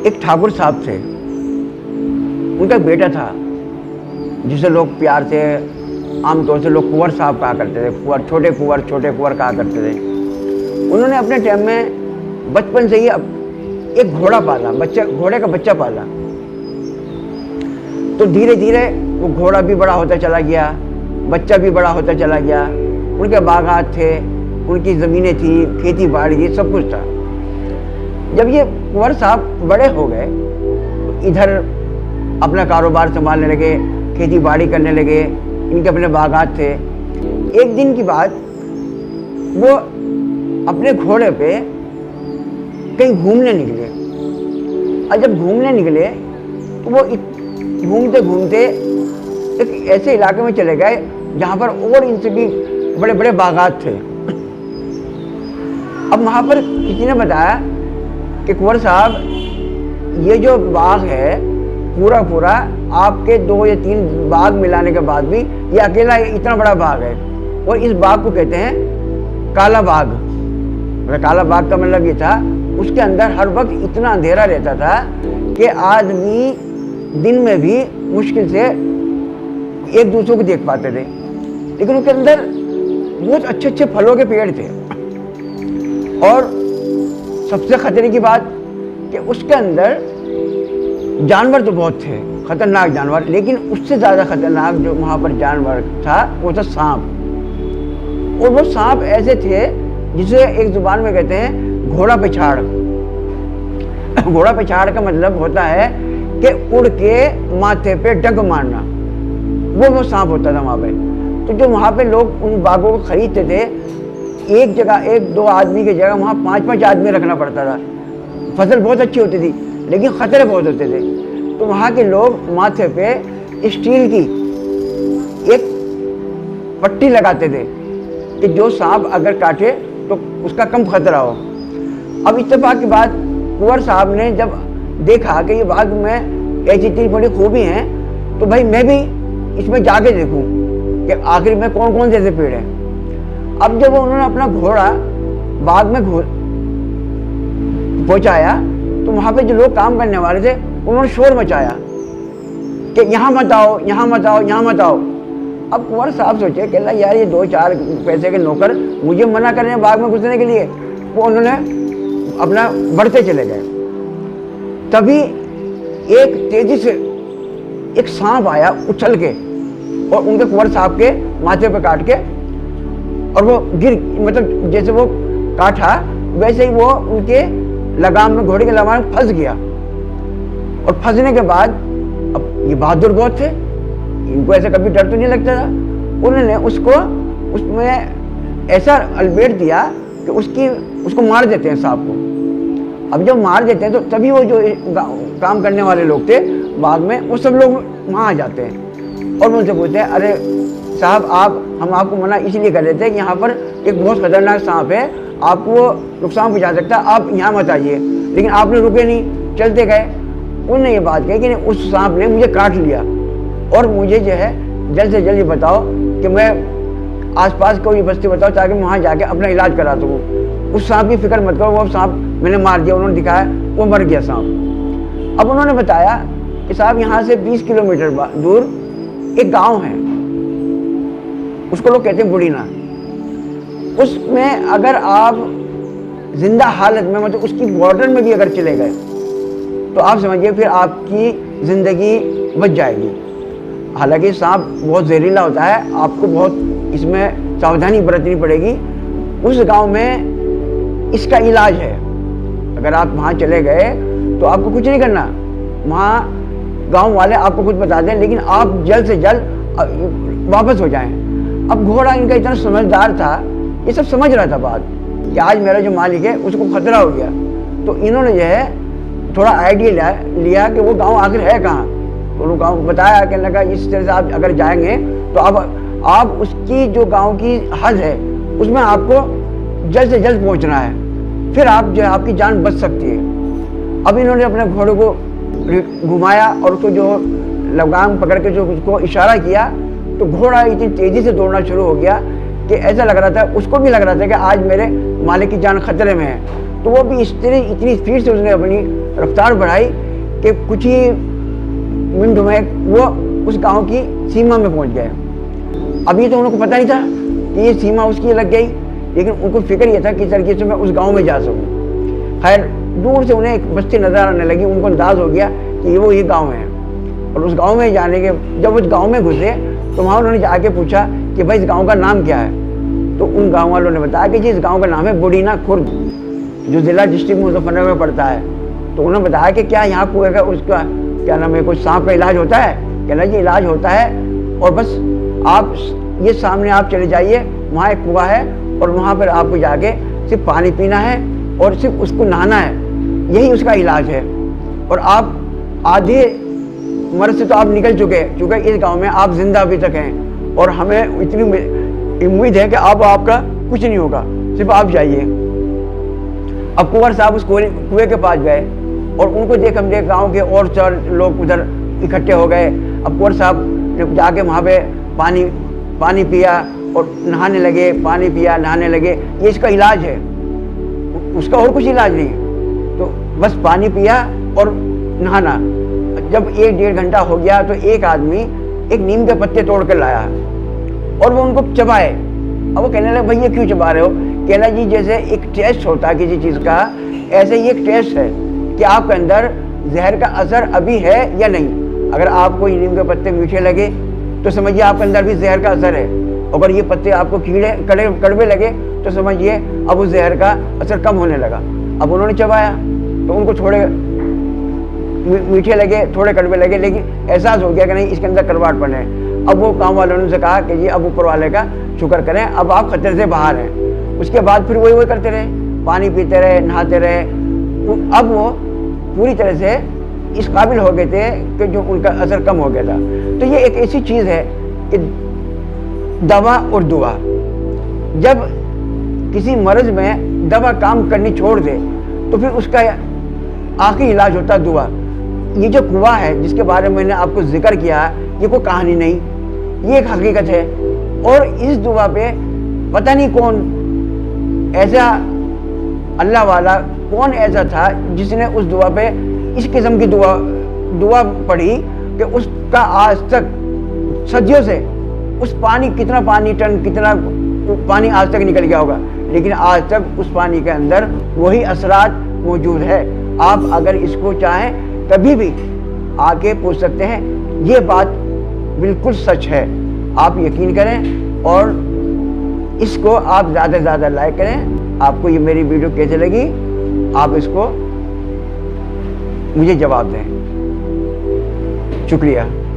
एक ठाकुर साहब थे, उनका बेटा था जिसे लोग प्यार से आमतौर से लोग कुंवर साहब कहा करते थे, छोटे कुंवर कहा करते थे। उन्होंने अपने टाइम में बचपन से ही एक घोड़ा पाला, घोड़े का बच्चा पाला। तो धीरे धीरे वो घोड़ा भी बड़ा होता चला गया, बच्चा भी बड़ा होता चला गया। उनके बागात थे, उनकी ज़मीनें थी, खेती बाड़ी थी, सब कुछ था। जब ये कुंवर साहब बड़े हो गए तो इधर अपना कारोबार संभालने लगे, खेती बाड़ी करने लगे, इनके अपने बागात थे। एक दिन की बात, वो अपने घोड़े पे कहीं घूमने निकले, और जब घूमने निकले तो वो घूमते घूमते एक ऐसे इलाके में चले गए जहाँ पर और इनसे भी बड़े बड़े बागात थे। अब वहाँ पर किसी ने बताया कि कुंवर साहब, ये जो बाग है पूरा आपके 2 या 3 बाग मिलाने के बाद भी ये अकेला इतना बड़ा बाग है, और इस बाग को कहते हैं काला बाग। मतलब काला बाग का मतलब ये था, उसके अंदर हर वक्त इतना अंधेरा रहता था कि आदमी दिन में भी मुश्किल से एक दूसरे को देख पाते थे। लेकिन उसके अंदर बहुत अच्छे अच्छे फलों के पेड़ थे, और सबसे खतरे की बात कि उसके अंदर जानवर तो बहुत थे, खतरनाक जानवर, लेकिन उससे ज़्यादा खतरनाक जो वहाँ पर जानवर था वो था सांप। और वो सांप ऐसे थे जिसे एक जुबान में कहते हैं घोड़ा पेछाड़। घोड़ा पेछाड़ का मतलब होता है कि उड़ के माथे पे डंक मारना, वो सांप होता था वहाँ पे। तो जो वहाँ पे लोग उन बागों को खरीदते थे, एक जगह 1-2 आदमी की जगह वहाँ 5-5 आदमी रखना पड़ता था। फसल बहुत अच्छी होती थी लेकिन खतरे बहुत होते थे। तो वहाँ के लोग माथे पे स्टील की एक पट्टी लगाते थे कि जो सांप अगर काटे तो उसका कम खतरा हो। अब इत्तेफाक की बात, कुंवर साहब ने जब देखा कि ये बाग में ऐसी इतनी बड़ी खूबी है, तो भाई मैं भी इसमें जाके देखूं कि आखिर में कौन कौन से ऐसे पेड़ हैं। अब जब उन्होंने अपना घोड़ा बाग में पहुंचाया तो वहाँ पे जो लोग काम करने वाले थे उन्होंने शोर मचाया कि यहाँ मत आओ, यहाँ मत आओ, यहाँ मत आओ। अब कुंवर साहब सोचे कि यार ये 2-4 पैसे के नौकर मुझे मना कर रहे हैं बाग में घुसने के लिए। वो उन्होंने अपना बढ़ते चले गए। तभी एक तेजी से एक सांप आया उछल के, और उनके कुंवर साहब के माथे पे काट के, और वो गिर, मतलब जैसे वो काटा वैसे ही वो उनके लगाम में, घोड़े के लगाम में फंस गया। और फंसने के बाद, अब ये बहादुर बहुत थे, इनको ऐसे कभी डर तो नहीं लगता था। उन्होंने उसमें ऐसा अलबेट दिया कि उसको मार देते हैं सांप को। अब जब मार देते हैं तो तभी वो जो काम करने वाले लोग थे बाग में, वो सब लोग वहाँ आ जाते हैं और उनसे पूछते हैं, अरे साहब, हम आपको मना इसलिए कर रहे थे कि यहाँ पर एक बहुत खतरनाक सांप है, आपको नुकसान पहुँचा सकता है, आप यहाँ मत आइए। लेकिन आपने रुके नहीं, चलते गए। उन्होंने ये बात कही कि उस सांप ने मुझे काट लिया, और मुझे जो है जल्द से जल्द बताओ कि मैं आसपास कोई बस्ती बताओ ताकि मैं वहाँ जाके अपना इलाज करा सकूँ। उस सांप की फिक्र मत करो, वो सांप मैंने मार दिया। उन्होंने दिखाया, वो मर गया सांप। अब उन्होंने बताया कि साहब यहाँ से 20 किलोमीटर दूर एक गांव है, उसको लोग कहते हैं बुढ़ीना। उसमें अगर आप जिंदा हालत में, मतलब उसकी बॉर्डर में भी अगर चले गए तो आप समझिए फिर आपकी ज़िंदगी बच जाएगी। हालांकि सांप बहुत जहरीला होता है, आपको बहुत इसमें सावधानी बरतनी पड़ेगी। उस गांव में इसका इलाज है। अगर आप वहाँ चले गए तो आपको कुछ नहीं करना, वहाँ गांव वाले आपको कुछ बता दें, लेकिन आप जल्द से जल्द वापस हो जाएं। अब घोड़ा इनका इतना समझदार था, ये सब समझ रहा था बात कि आज मेरा जो मालिक है उसको खतरा हो गया। तो इन्होंने जो है थोड़ा आइडिया लिया कि वो गांव आखिर है कहाँ। तो वो गांव बताया, कहने लगा इस तरह से आप अगर जाएंगे तो आप उसकी जो गांव की हद है उसमें आपको जल्द से जल्द पहुंचना है, फिर आप जो है आपकी जान बच सकती है। अब इन्होंने अपने घोड़े को घुमाया और उसको जो लगाम पकड़ के जो उसको इशारा किया, तो घोड़ा इतनी तेज़ी से दौड़ना शुरू हो गया कि ऐसा लग रहा था, उसको भी लग रहा था कि आज मेरे मालिक की जान खतरे में है। तो वो भी इतनी स्पीड से उसने अपनी रफ्तार बढ़ाई कि कुछ ही मिनट में वो उस गांव की सीमा में पहुंच गए। अभी तो उनको पता नहीं था कि ये सीमा उसकी लग गई, लेकिन उनको फिक्र ये था कि तरीके से मैं उस गांव में जा सकूं। खैर दूर से उन्हें एक बस्ती नजर आने लगी, उनको अंदाज हो गया कि वो ये गांव है। और उस गांव में जाने के जब उस गांव में घुसे तो वहाँ उन्होंने जाके पूछा कि भाई इस गांव का नाम क्या है। तो उन गांव वालों ने बताया कि जी इस गांव का नाम है बुढ़ीना खुर्द, जो जिला डिस्ट्रिक्ट मुजफ्फरनगर में पड़ता है। तो उन्होंने बताया कि क्या यहाँ कुएं का उसका क्या नाम है, कुछ सांप का इलाज होता है? कहना जी इलाज होता है, और बस आप ये सामने आप चले जाइए, वहाँ एक कुआं है और वहाँ पर आपको जाके सिर्फ पानी पीना है और सिर्फ उसको नहाना है, यही उसका इलाज है। और आप आधे मर्ज से तो आप निकल चुके इस गांव में आप जिंदा अभी तक हैं, और हमें इतनी उम्मीद है कि आपका कुछ नहीं होगा, सिर्फ आप जाइए। अब कुंवर साहब उस कुएं के पास गए और उनको देख गांव के और 4 लोग उधर इकट्ठे हो गए। अब कुंवर साहब ने जाके वहाँ पे पानी पिया और नहाने लगे, पानी पिया नहाने लगे, ये इसका इलाज है, उसका और कुछ इलाज नहीं। तो बस पानी पिया और नहाना। जब 1-1.5 घंटा हो गया तो एक आदमी एक नीम के पत्ते तोड़ कर लाया और वो उनको चबाए। अब वो कहने लगे भाई ये क्यों चबा रहे हो? कहना जी जैसे एक टेस्ट होता है किसी चीज़ का, ऐसे ही एक टेस्ट है कि आपके अंदर जहर का असर अभी है या नहीं। अगर आपको ये नीम के पत्ते मीठे लगे तो समझिए आपके अंदर भी जहर का असर है, अगर ये पत्ते आपको कड़वे लगे तो समझिए अब उस जहर का असर कम होने लगा। अब उन्होंने चबाया तो उनको थोड़े मीठे लगे, थोड़े कड़वे लगे, लेकिन एहसास हो गया कि नहीं इसके अंदर कड़वाहट बने। अब वो गांव वालों ने उनसे कहा कि जी अब ऊपर वाले का शुक्र करें, अब आप खतरे से बाहर हैं। उसके बाद फिर वही करते रहे, पानी पीते रहे, नहाते रहे। अब वो पूरी तरह से इस काबिल हो गए थे कि जो उनका असर कम हो गया था। तो ये एक ऐसी चीज़ है कि दवा और दुआ, जब किसी मर्ज में दवा काम करनी छोड़ दे तो फिर उसका आखिरी इलाज होता है दुआ। ये जो कुआं है जिसके बारे में मैंने आपको जिक्र किया, ये कोई कहानी नहीं, ये एक हकीकत है। और इस दुआ पे पता नहीं कौन ऐसा अल्लाह वाला कौन ऐसा था जिसने उस दुआ पे इस किस्म की दुआ पढ़ी कि उसका आज तक सदियों से उस पानी कितना पानी आज तक निकल गया होगा, लेकिन आज तक उस पानी के अंदर वही असरात मौजूद है। आप अगर इसको चाहें कभी भी आके पूछ सकते हैं, ये बात बिल्कुल सच है, आप यकीन करें और इसको आप ज़्यादा से ज़्यादा लाइक करें। आपको ये मेरी वीडियो कैसे लगी आप इसको मुझे जवाब दें। शुक्रिया।